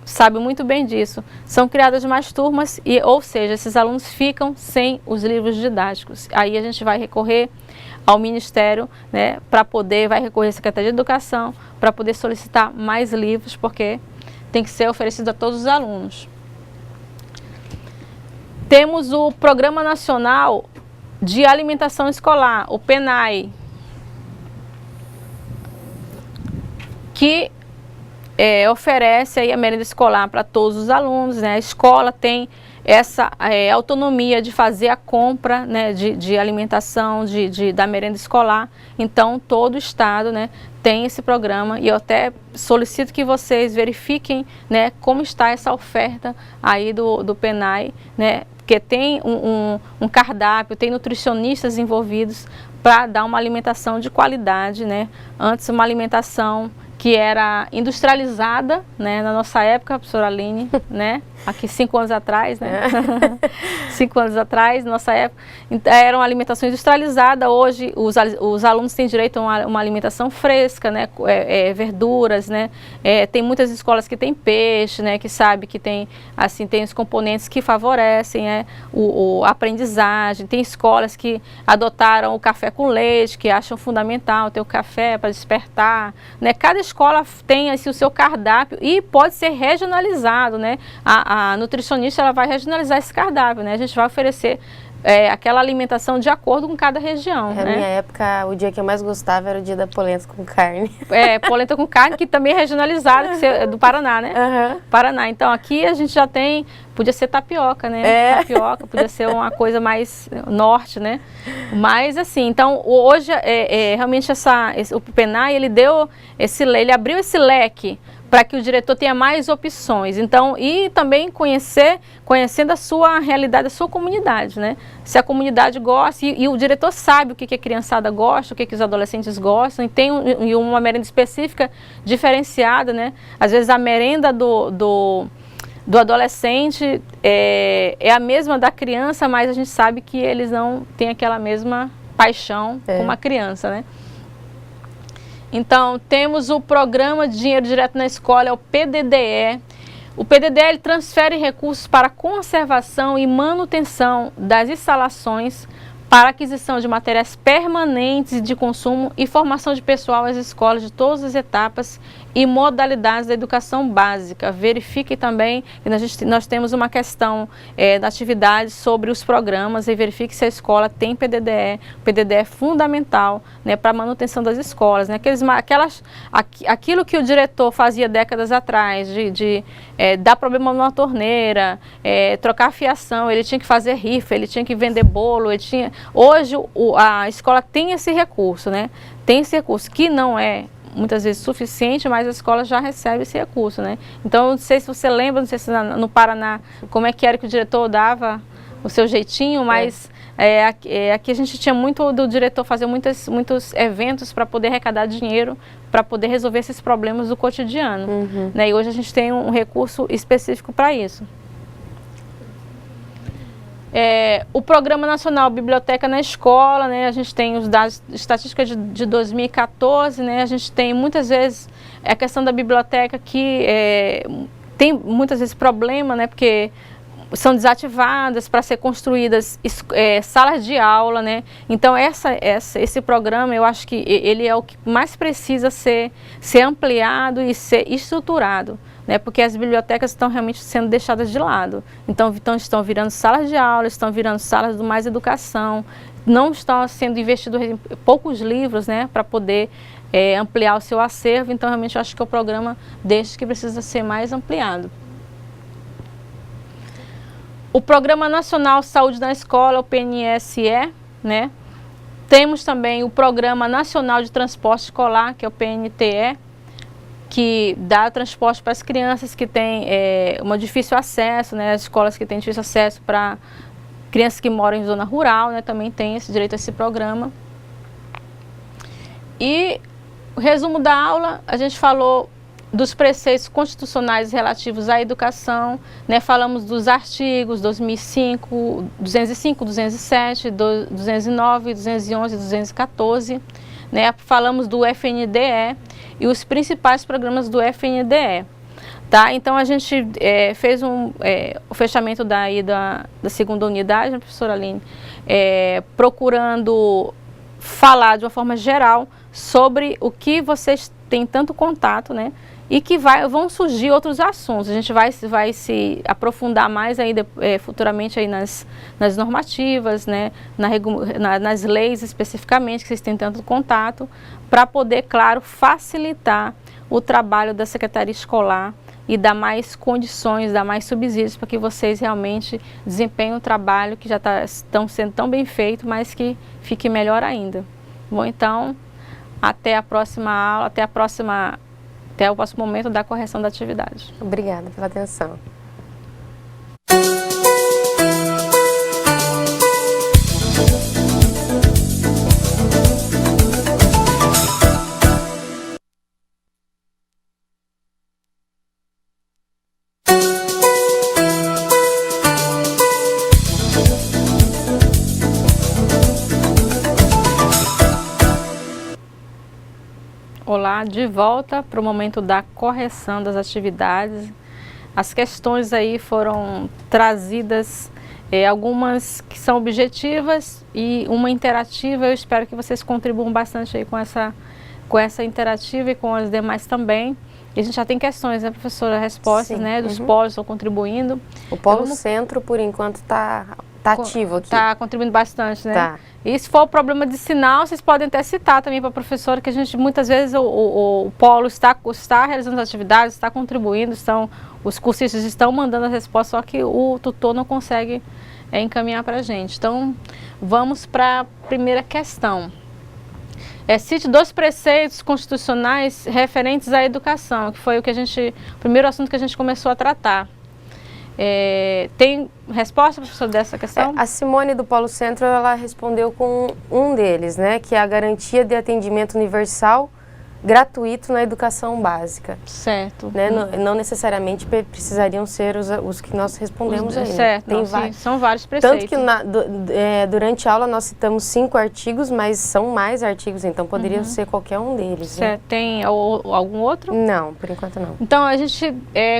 sabem muito bem disso. São criadas mais turmas, ou seja, esses alunos ficam sem os livros didáticos. Aí a gente vai recorrer ao Ministério, né, vai recorrer à Secretaria de Educação para poder solicitar mais livros, porque tem que ser oferecido a todos os alunos. Temos o Programa Nacional de Alimentação Escolar, o PENAE, que oferece aí a merenda escolar para todos os alunos, né? A escola tem essa autonomia de fazer a compra, né, de alimentação, da merenda escolar. Então, todo o estado, né, tem esse programa, e eu até solicito que vocês verifiquem, né, como está essa oferta aí do PENAE, né, porque tem um cardápio, tem nutricionistas envolvidos para dar uma alimentação de qualidade, né? Antes, uma alimentação que era industrializada, né, na nossa época, professora Aline, né, aqui 5 anos atrás, né, 5 anos atrás, nossa época, era uma alimentação industrializada. Hoje os alunos têm direito a uma alimentação fresca, né, verduras, né, tem muitas escolas que tem peixe, né, que sabe que tem, assim, tem os componentes que favorecem, a aprendizagem. Tem escolas que adotaram o café com leite, que acham fundamental ter o café para despertar, né. Cada escola tem assim, o seu cardápio, e pode ser regionalizado, né? A nutricionista ela vai regionalizar esse cardápio, né? A gente vai oferecer aquela alimentação de acordo com cada região. Na minha época, o dia que eu mais gostava era o dia da polenta com carne. Polenta com carne, que também é regionalizada, que é do Paraná, né? Uhum. Paraná. Então aqui a gente já tem, podia ser tapioca, né? Tapioca, podia ser uma coisa mais norte, né? Mas assim, então hoje realmente o PENAE, ele abriu esse leque para que o diretor tenha mais opções. Então, e também conhecendo a sua realidade, a sua comunidade, né? Se a comunidade gosta, e o diretor sabe o que a criançada gosta, o que os adolescentes gostam, e tem uma merenda específica, diferenciada, né? Às vezes a merenda do adolescente é a mesma da criança, mas a gente sabe que eles não têm aquela mesma paixão como a criança, né? Então, temos o Programa de Dinheiro Direto na Escola, é o PDDE. O PDDE ele transfere recursos para conservação e manutenção das instalações para aquisição de materiais permanentes de consumo e formação de pessoal às escolas de todas as etapas e modalidades da educação básica. Verifique também que nós temos uma questão da atividade sobre os programas e verifique se a escola tem PDDE. O PDDE é fundamental, né, para a manutenção das escolas. Né? Aquilo que o diretor fazia décadas atrás, de dar problema numa torneira, trocar fiação, ele tinha que fazer rifa, ele tinha que vender bolo, Hoje a escola tem esse recurso, né? Tem esse recurso que não é muitas vezes suficiente, mas a escola já recebe esse recurso, né? Então, não sei se você lembra, não sei se no Paraná, como é que era que o diretor dava o seu jeitinho, mas aqui a gente tinha muito do diretor fazer muitos eventos para poder arrecadar dinheiro, para poder resolver esses problemas do cotidiano. Né? E hoje a gente tem um recurso específico para isso. O Programa Nacional Biblioteca na Escola, né, a gente tem os dados estatísticas de 2014, né, a gente tem muitas vezes a questão da biblioteca que tem muitas vezes problema, né, porque são desativadas para ser construídas salas de aula, né, então esse programa eu acho que ele é o que mais precisa ser ampliado e ser estruturado. Né, porque as bibliotecas estão realmente sendo deixadas de lado. Então estão virando salas de aula, estão virando salas do Mais Educação, não estão sendo investidos em poucos livros, né, para poder ampliar o seu acervo. Então, realmente, eu acho que é o programa deste que precisa ser mais ampliado. O Programa Nacional Saúde na Escola, o PNSE, né? Temos também o Programa Nacional de Transporte Escolar, que é o PNTE, que dá transporte para as crianças que têm um difícil acesso, né, as escolas que têm difícil acesso para crianças que moram em zona rural, né, também tem esse direito a esse programa. E o resumo da aula, a gente falou dos preceitos constitucionais relativos à educação, né, falamos dos artigos 2005, 205, 207, 209, 211 e 214, né, falamos do FNDE, e os principais programas do FNDE. Tá? Então, a gente fez o fechamento da segunda unidade, né, professora Aline, procurando falar de uma forma geral sobre o que vocês têm tanto contato, né, e que vão surgir outros assuntos. A gente vai se aprofundar mais aí, futuramente aí nas normativas, né, nas leis especificamente, que vocês têm tanto contato, para poder, claro, facilitar o trabalho da Secretaria Escolar e dar mais condições, dar mais subsídios para que vocês realmente desempenhem um trabalho que já estão sendo tão bem feito, mas que fique melhor ainda. Bom, então, até a próxima aula, até o próximo momento da correção da atividade. Obrigada pela atenção. Olá, de volta para o momento da correção das atividades. As questões aí foram trazidas, algumas que são objetivas e uma interativa. Eu espero que vocês contribuam bastante aí com essa interativa e com as demais também. E a gente já tem questões, né, professora? Respostas, sim, né, dos polos estão contribuindo. O Polo Centro, por enquanto, está ativo aqui. Está contribuindo bastante, né? Tá. E se for problema de sinal, vocês podem até citar também para a professora, que a gente, muitas vezes, o Polo está realizando as atividades, está contribuindo, os cursistas estão mandando as respostas, só que o tutor não consegue encaminhar para a gente. Então, vamos para a primeira questão. Cite 2 preceitos constitucionais referentes à educação, que foi o primeiro assunto que a gente começou a tratar. Tem resposta, professor, dessa questão? A Simone do Polo Centro, ela respondeu com um deles, né, que é a garantia de atendimento universal gratuito na educação básica. Certo. Né? Não necessariamente precisariam ser os que nós respondemos aí. Certo, né? são vários preceitos. Tanto que durante a aula nós citamos 5 artigos, mas são mais artigos, então poderiam ser qualquer um deles. Certo. Né? Tem algum outro? Não, por enquanto não. Então, a gente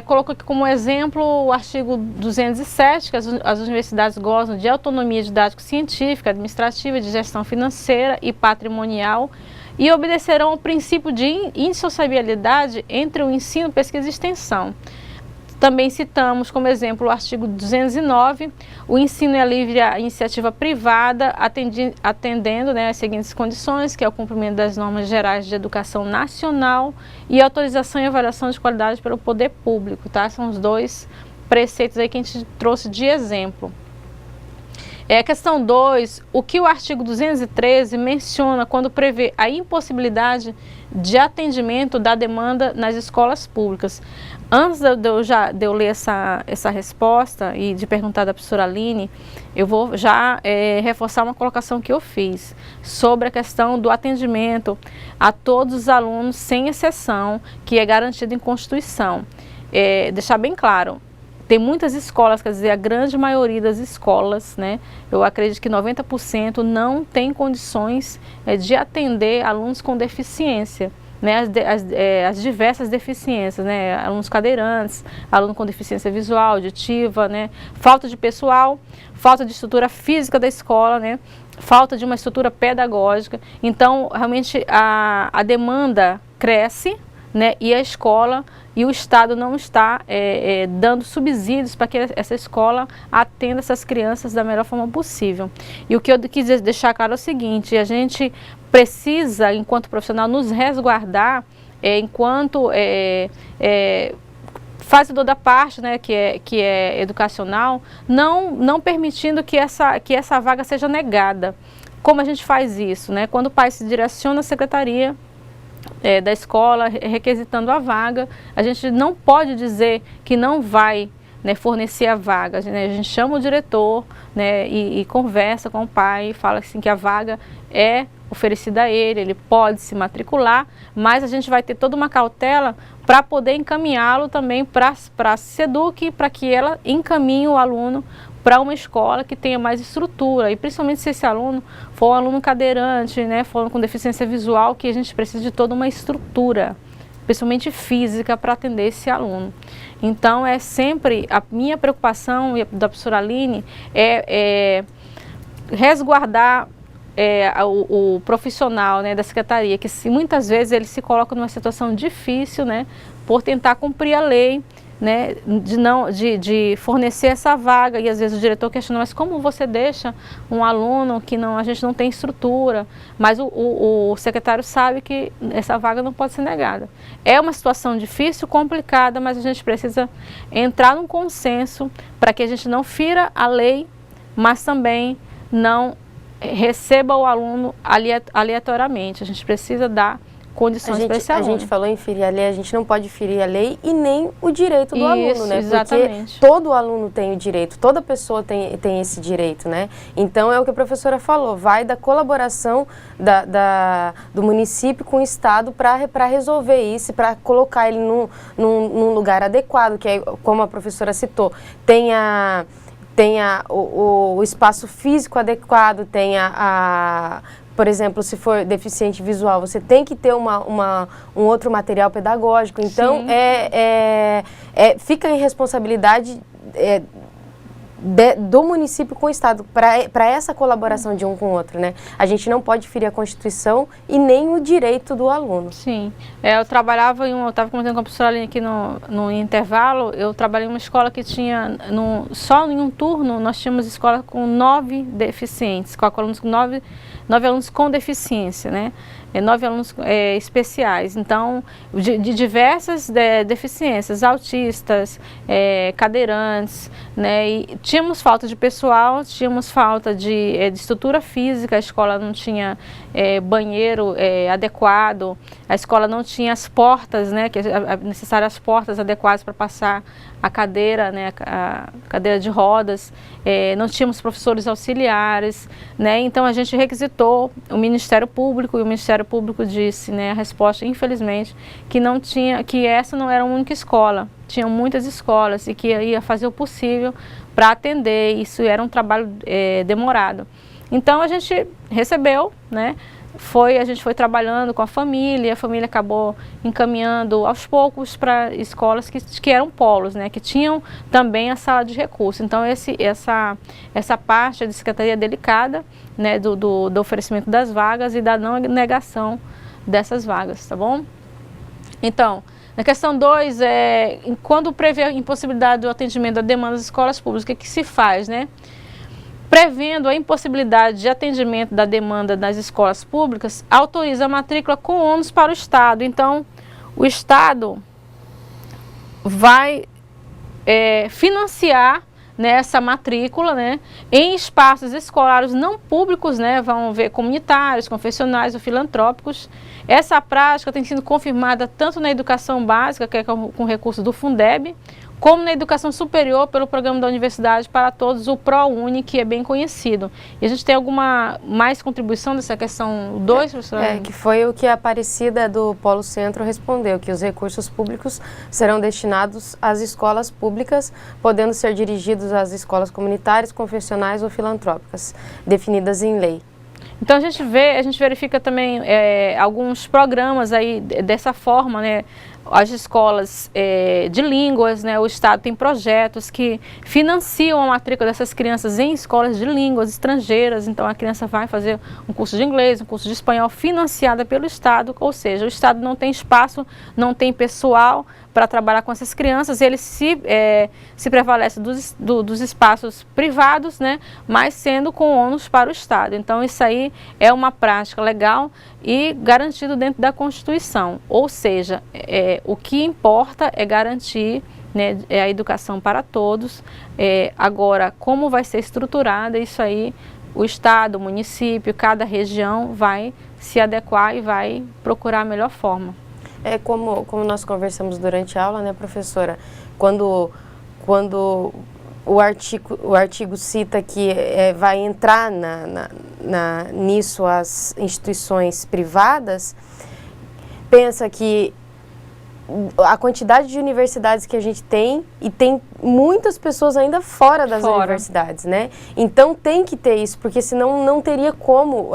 colocou aqui como exemplo o artigo 207, que as universidades gozam de autonomia didático-científica, administrativa, de gestão financeira e patrimonial e obedecerão ao princípio de indissociabilidade entre o ensino, pesquisa e extensão. Também citamos como exemplo o artigo 209, o ensino é livre à iniciativa privada, atendendo, né, as seguintes condições, que é o cumprimento das normas gerais de educação nacional e autorização e avaliação de qualidade pelo poder público, tá? São os 2 preceitos aí que a gente trouxe de exemplo. Questão 2, o que o artigo 213 menciona quando prevê a impossibilidade de atendimento da demanda nas escolas públicas. Antes de eu ler essa resposta e de perguntar da professora Aline, eu vou já reforçar uma colocação que eu fiz sobre a questão do atendimento a todos os alunos, sem exceção, que é garantido em Constituição. Deixar bem claro, tem muitas escolas, quer dizer, a grande maioria das escolas, né, eu acredito que 90% não tem condições de atender alunos com deficiência, né, as diversas deficiências, né, alunos cadeirantes, aluno com deficiência visual, auditiva, né, falta de pessoal, falta de estrutura física da escola, né, falta de uma estrutura pedagógica. Então, realmente, a demanda cresce, né, e a escola e o Estado não está dando subsídios para que essa escola atenda essas crianças da melhor forma possível. E o que eu quis deixar claro é o seguinte: a gente precisa, enquanto profissional, nos resguardar enquanto fazedor da parte, né, que é educacional, não permitindo que essa vaga seja negada. Como a gente faz isso, né? Quando o pai se direciona à secretaria da escola requisitando a vaga, a gente não pode dizer que não vai, né, fornecer a vaga. A gente chama o diretor, né, e conversa com o pai e fala assim que a vaga é oferecida a ele pode se matricular, mas a gente vai ter toda uma cautela para poder encaminhá-lo também para a SEDUC, para que ela encaminhe o aluno para uma escola que tenha mais estrutura, e principalmente se esse aluno for um aluno cadeirante, né, for com deficiência visual, que a gente precisa de toda uma estrutura, principalmente física, para atender esse aluno. Então, é sempre a minha preocupação, e da professora Aline, resguardar o profissional, né, da secretaria, que muitas vezes ele se coloca numa situação difícil, né, por tentar cumprir a lei, né, de fornecer essa vaga, e às vezes o diretor questiona, mas como você deixa um aluno que a gente não tem estrutura, mas o secretário sabe que essa vaga não pode ser negada. É uma situação difícil, complicada, mas a gente precisa entrar num consenso para que a gente não fira a lei, mas também não receba o aluno aleatoriamente. A gente precisa dar condições para esse aluno. A gente falou em ferir a lei, a gente não pode ferir a lei e nem o direito do aluno, né? Exatamente. Porque todo aluno tem o direito, toda pessoa tem esse direito, né? Então é o que a professora falou, vai da colaboração do município com o Estado para resolver isso, para colocar ele num lugar adequado, que é, como a professora citou, tenha o espaço físico adequado, por exemplo, se for deficiente visual, você tem que ter um outro material pedagógico. Então, fica em responsabilidade do município com o Estado, para essa colaboração de um com o outro, né? A gente não pode ferir a Constituição e nem o direito do aluno. Sim. Eu estava comentando com a professora Aline aqui no intervalo, eu trabalhei em uma escola que tinha, só em um turno, nós tínhamos escola com 9 deficientes, com alunos com 9 alunos com deficiência, né? 9 alunos especiais, então, de diversas deficiências, autistas, cadeirantes, né? E tínhamos falta de pessoal, tínhamos falta de estrutura física, a escola não tinha banheiro adequado, a escola não tinha as portas, né, necessárias portas adequadas para passar a cadeira, né, a cadeira de rodas, não tínhamos professores auxiliares, né, então a gente requisitou o Ministério Público e o Ministério Público disse, né, a resposta, infelizmente, que não tinha, que essa não era a única escola, tinham muitas escolas e que ia fazer o possível para atender, isso era um trabalho demorado. Então a gente recebeu, né, a gente foi trabalhando com a família acabou encaminhando aos poucos para escolas que eram polos, né, que tinham também a sala de recursos. Então essa parte da secretaria é delicada, né, do oferecimento das vagas e da não negação dessas vagas, tá bom? Então, na questão 2, quando prevê a impossibilidade do atendimento da demanda das escolas públicas, o que se faz, né? Prevendo a impossibilidade de atendimento da demanda das escolas públicas, autoriza a matrícula com ônus para o Estado. Então, o Estado vai financiar, né, essa matrícula, né, em espaços escolares não públicos, né, vão ver comunitários, confessionais ou filantrópicos. Essa prática tem sido confirmada tanto na educação básica, que é com recurso do Fundeb, como na educação superior pelo programa da Universidade para Todos, o ProUni, que é bem conhecido. E a gente tem alguma mais contribuição dessa questão 2, professora? Que foi o que a Aparecida do Polo Centro respondeu, que os recursos públicos serão destinados às escolas públicas, podendo ser dirigidos às escolas comunitárias, confessionais ou filantrópicas, definidas em lei. Então a gente verifica também alguns programas aí dessa forma, né? As escolas de línguas, né? O Estado tem projetos que financiam a matrícula dessas crianças em escolas de línguas estrangeiras. Então a criança vai fazer um curso de inglês, um curso de espanhol financiada pelo Estado, ou seja, o Estado não tem espaço, não tem pessoal para trabalhar com essas crianças, ele se prevalece dos espaços privados, né, mas sendo com ônus para o Estado. Então isso aí é uma prática legal e garantido dentro da Constituição, ou seja, o que importa é garantir, né, a educação para todos. Agora, como vai ser estruturada, isso aí o Estado, o município, cada região vai se adequar e vai procurar a melhor forma. Como nós conversamos durante a aula, né, professora, quando o artigo cita que vai entrar nisso as instituições privadas, pensa que a quantidade de universidades que a gente tem, e tem muitas pessoas ainda fora das universidades, né? Então tem que ter isso, porque senão não teria como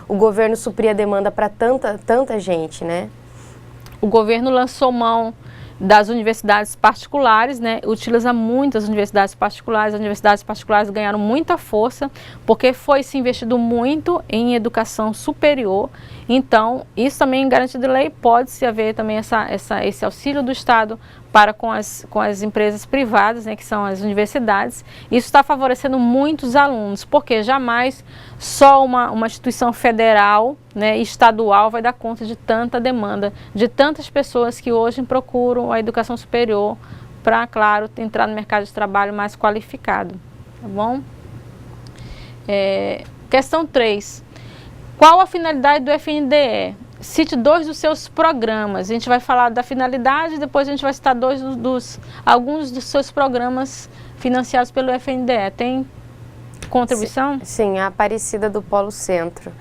o governo suprir a demanda para tanta gente, né? O governo lançou mão das universidades particulares, né? Utiliza muito as universidades particulares ganharam muita força, porque foi se investido muito em educação superior. Então, isso também garantido em lei, pode-se haver também esse auxílio do Estado para com as empresas privadas, né, que são as universidades. Isso está favorecendo muitos alunos, porque jamais só uma instituição federal, né, estadual vai dar conta de tanta demanda, de tantas pessoas que hoje procuram a educação superior para, claro, entrar no mercado de trabalho mais qualificado. Tá bom? Questão 3. Qual a finalidade do FNDE? Cite 2 dos seus programas. A gente vai falar da finalidade, depois a gente vai citar alguns dos seus programas financiados pelo FNDE. Tem contribuição? Sim, a Aparecida do Polo Centro.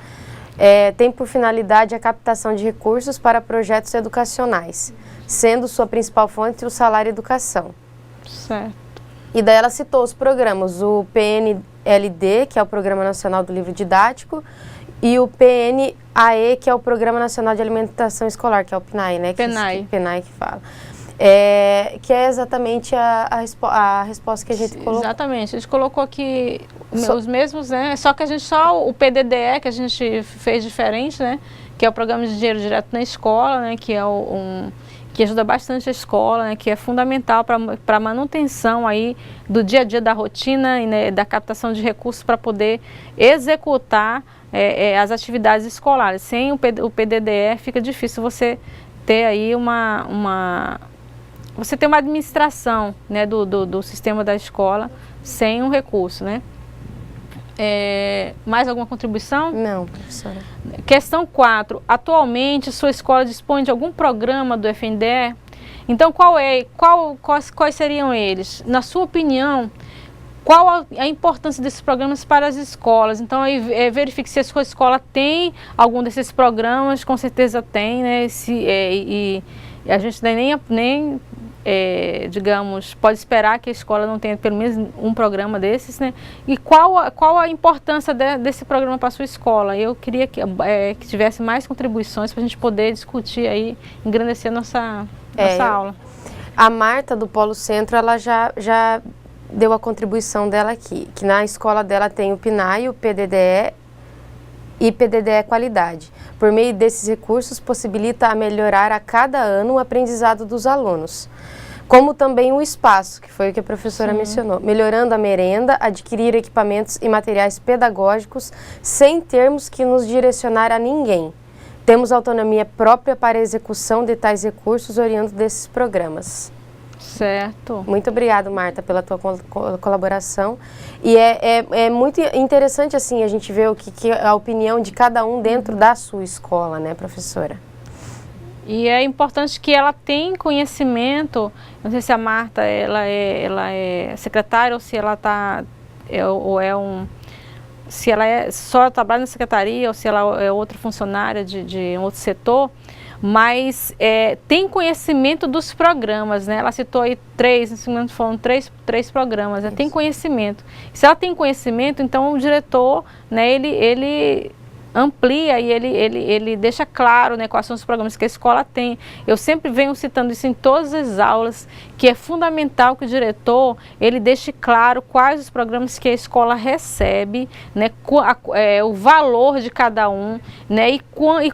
Tem por finalidade a captação de recursos para projetos educacionais, sendo sua principal fonte o salário educação. Certo. E daí ela citou os programas, o PNLD, que é o Programa Nacional do Livro Didático, e o PNAE, que é o Programa Nacional de Alimentação Escolar, que é o PNAE, né? PNAE que fala. Que é exatamente a resposta que a gente colocou. Exatamente, a gente colocou aqui os mesmos, né? Só que o PDDE, que a gente fez diferente, né? Que é o Programa de Dinheiro Direto na Escola, né? Que é que ajuda bastante a escola, né, que é fundamental para a manutenção aí do dia a dia da rotina e, né, da captação de recursos para poder executar as atividades escolares. Sem o PDDE fica difícil você ter aí uma você tem uma administração, né, do sistema da escola sem um recurso, né? Mais alguma contribuição? Não, professora. Questão 4. Atualmente, sua escola dispõe de algum programa do FNDE? Então, quais seriam eles? Na sua opinião, qual a importância desses programas para as escolas? Então, verifique se a sua escola tem algum desses programas, com certeza tem, né? E a gente nem digamos, pode esperar que a escola não tenha pelo menos um programa desses, né? E qual a importância desse programa para a sua escola? Eu queria que tivesse mais contribuições para a gente poder discutir aí, engrandecer nossa aula. A Marta do Polo Centro, ela já deu a contribuição dela aqui, que na escola dela tem o PNAE, o PDDE e PDDE Qualidade. Por meio desses recursos, possibilita a melhorar a cada ano o aprendizado dos alunos. Como também o espaço, que foi o que a professora mencionou, melhorando a merenda, adquirir equipamentos e materiais pedagógicos sem termos que nos direcionar a ninguém. Temos autonomia própria para a execução de tais recursos oriundos desses programas. Certo. Muito obrigada, Marta, pela tua colaboração. E é muito interessante, assim, a gente ver a opinião de cada um dentro da sua escola, né, professora? E é importante que ela tenha conhecimento, não sei se a Marta ela é secretária ou se ela se ela só trabalha na secretaria ou se ela é outra funcionária de um outro setor, mas tem conhecimento dos programas, né? Ela citou aí foram três programas, né? Tem conhecimento. Se ela tem conhecimento, então o diretor, né, ele amplia e ele deixa claro, né, quais são os programas que a escola tem. Eu sempre venho citando isso em todas as aulas, que é fundamental que o diretor ele deixe claro quais os programas que a escola recebe, né, o valor de cada um, né,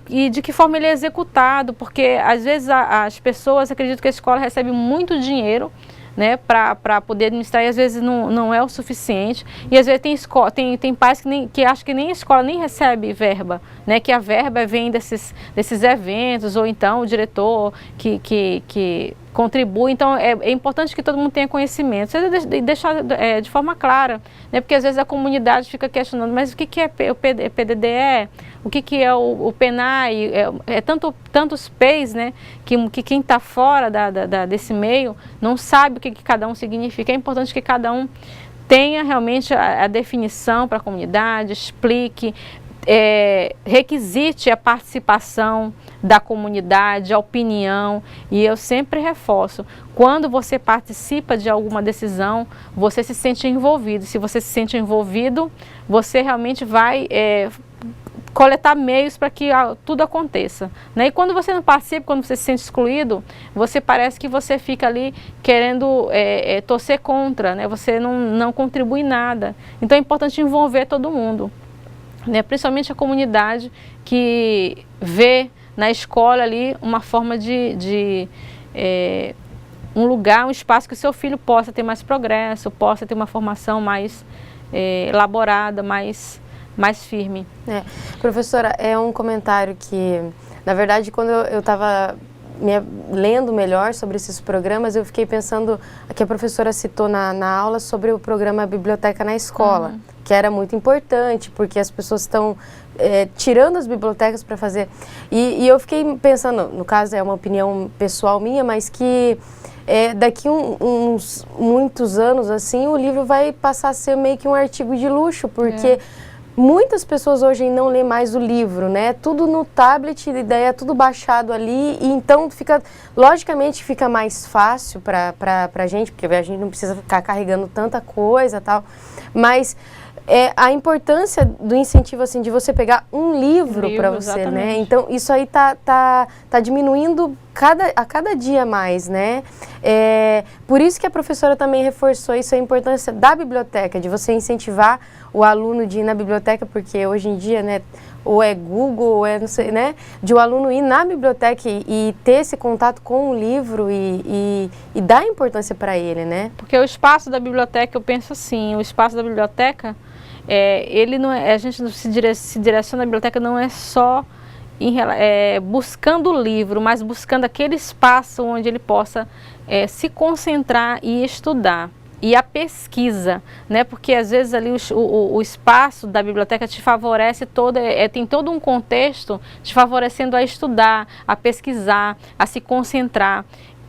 e de que forma ele é executado, porque às vezes as pessoas acreditam que a escola recebe muito dinheiro, né, para poder administrar, e às vezes não é o suficiente, e às vezes tem pais que acham que nem a escola nem recebe verba, né, que a verba vem desses eventos, ou então o diretor que contribui. Então é importante que todo mundo tenha conhecimento, deixar de forma clara, né, porque às vezes a comunidade fica questionando, mas o que é o PDDE? O que é o PNAE? Tantos P's, né, que quem está fora desse meio não sabe o que cada um significa. É importante que cada um tenha realmente a definição para a comunidade, explique, requisite a participação da comunidade, a opinião. E eu sempre reforço, quando você participa de alguma decisão, você se sente envolvido. Se você se sente envolvido, você realmente vai coletar meios para que tudo aconteça, né? E quando você não participa, quando você se sente excluído, você parece que você fica ali querendo torcer contra, né? Você não contribui nada. Então é importante envolver todo mundo, né? Principalmente a comunidade que vê na escola ali uma forma um lugar, um espaço que o seu filho possa ter mais progresso, possa ter uma formação mais elaborada, mais firme. Professora, é um comentário que, na verdade, quando eu estava lendo melhor sobre esses programas, eu fiquei pensando, que a professora citou na aula sobre o programa Biblioteca na Escola, que era muito importante, porque as pessoas estão tirando as bibliotecas para fazer. E eu fiquei pensando, no caso é uma opinião pessoal minha, mas que daqui muitos anos, assim, o livro vai passar a ser meio que um artigo de luxo, porque muitas pessoas hoje não lêem mais o livro, né? Tudo no tablet, daí é tudo baixado ali, e então logicamente fica mais fácil para a gente, porque a gente não precisa ficar carregando tanta coisa e tal, mas a importância do incentivo, assim, de você pegar um livro para você, exatamente, né? Então, isso aí tá diminuindo a cada dia mais, né? Por isso que a professora também reforçou isso, a importância da biblioteca, de você incentivar o aluno de ir na biblioteca, porque hoje em dia, né, ou é Google, ou não sei, né? De o aluno ir na biblioteca e ter esse contato com o livro e dar importância para ele, né? Porque o espaço da biblioteca, eu penso assim, o espaço da biblioteca, ele não a gente se direciona à biblioteca não é só buscando o livro, mas buscando aquele espaço onde ele possa se concentrar e estudar. E a pesquisa, né? Porque às vezes ali o espaço da biblioteca te favorece tem todo um contexto te favorecendo a estudar, a pesquisar, a se concentrar.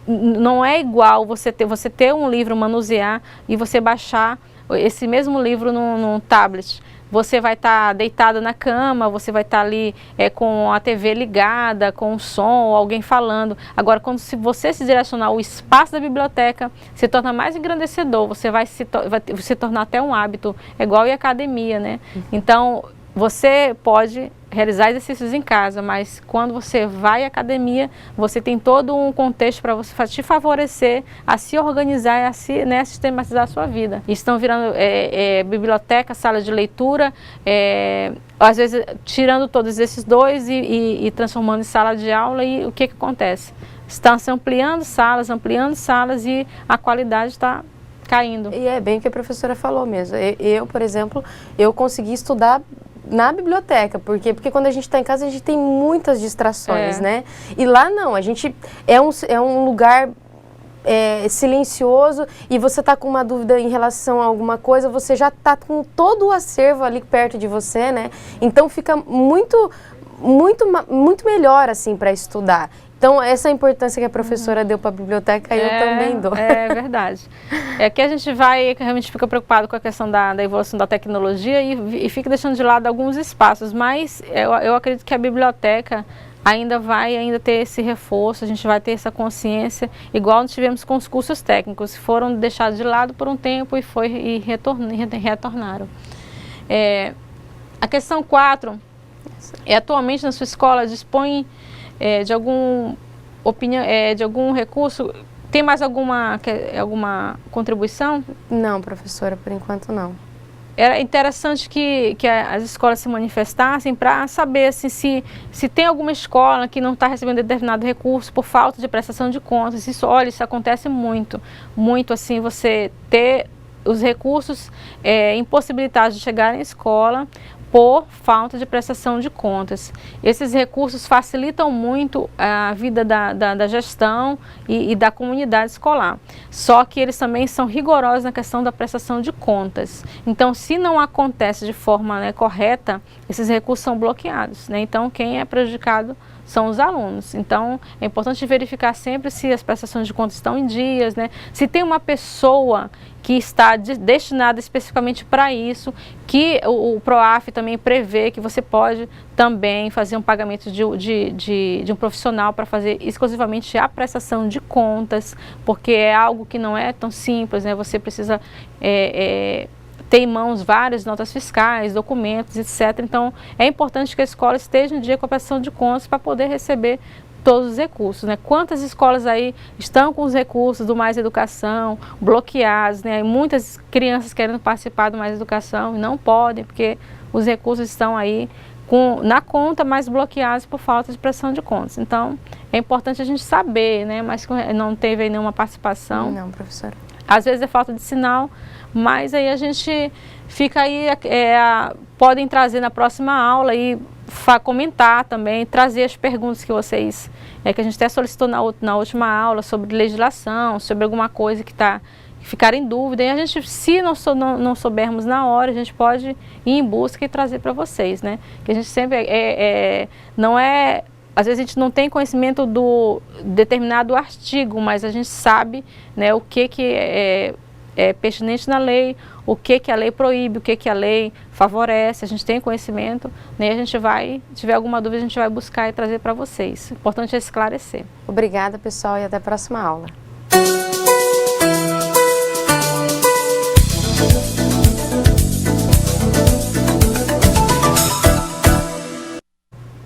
Não é igual você ter um livro, manusear e você baixar esse mesmo livro num tablet. Você vai estar deitado na cama, você vai estar ali com a TV ligada, com o som, ou alguém falando. Agora, se você se direcionar ao espaço da biblioteca, se torna mais engrandecedor, você vai se tornar até um hábito, é igual ir à academia, né? Então, você pode realizar exercícios em casa, mas quando você vai à academia, você tem todo um contexto para você te favorecer a se organizar e a sistematizar a sua vida. E estão virando biblioteca, sala de leitura, às vezes tirando todos esses dois e transformando em sala de aula, e o que acontece? Estão se ampliando salas e a qualidade está caindo. E é bem o que a professora falou mesmo. Eu, por exemplo, eu consegui estudar na biblioteca, porque quando a gente está em casa a gente tem muitas distrações, né? E lá não, a gente é um lugar silencioso, e você está com uma dúvida em relação a alguma coisa, você já está com todo o acervo ali perto de você, né? Então fica muito melhor assim para estudar. Então, essa importância que a professora deu para a biblioteca, eu também dou. É verdade. Que a gente realmente fica preocupado com a questão da evolução da tecnologia e fica deixando de lado alguns espaços, mas eu acredito que a biblioteca ainda ter esse reforço, a gente vai ter essa consciência, igual nós tivemos com os cursos técnicos, foram deixados de lado por um tempo e retornaram. A questão 4, atualmente na sua escola dispõe de algum recurso. Tem mais alguma contribuição? Não, professora, por enquanto não. Era interessante que as escolas se manifestassem para saber assim, se tem alguma escola que não está recebendo determinado recurso por falta de prestação de contas. Isso acontece muito assim, você ter os recursos impossibilitados de chegar à escola por falta de prestação de contas. Esses recursos facilitam muito a vida da gestão e da comunidade escolar. Só que eles também são rigorosos na questão da prestação de contas. Então, se não acontece de forma correta, esses recursos são bloqueados, né? Então, quem é prejudicado são os alunos. Então, é importante verificar sempre se as prestações de contas estão em dias, né? Se tem uma pessoa que está destinada especificamente para isso, que o PROAF também prevê que você pode também fazer um pagamento de um profissional para fazer exclusivamente a prestação de contas, porque é algo que não é tão simples, né? Você precisa ter em mãos várias notas fiscais, documentos, etc. Então, é importante que a escola esteja em dia com a prestação de contas para poder receber todos os recursos, né? Quantas escolas aí estão com os recursos do Mais Educação bloqueados, né? Muitas crianças querendo participar do Mais Educação e não podem, porque os recursos estão aí na conta, mas bloqueados por falta de prestação de contas. Então, é importante a gente saber, né? Mas não teve aí nenhuma participação. Não, professora. Às vezes é falta de sinal, mas aí a gente fica aí, podem trazer na próxima aula e comentar também, trazer as perguntas que vocês, que a gente até solicitou na última aula sobre legislação, sobre alguma coisa que ficar em dúvida. E a gente, se não soubermos na hora, a gente pode ir em busca e trazer para vocês, né? Que a gente sempre às vezes a gente não tem conhecimento do determinado artigo, mas a gente sabe, né, o que é pertinente na lei, o que a lei proíbe, o que a lei favorece, a gente tem conhecimento, né, a gente se tiver alguma dúvida, a gente vai buscar e trazer para vocês. O importante é esclarecer. Obrigada, pessoal, e até a próxima aula.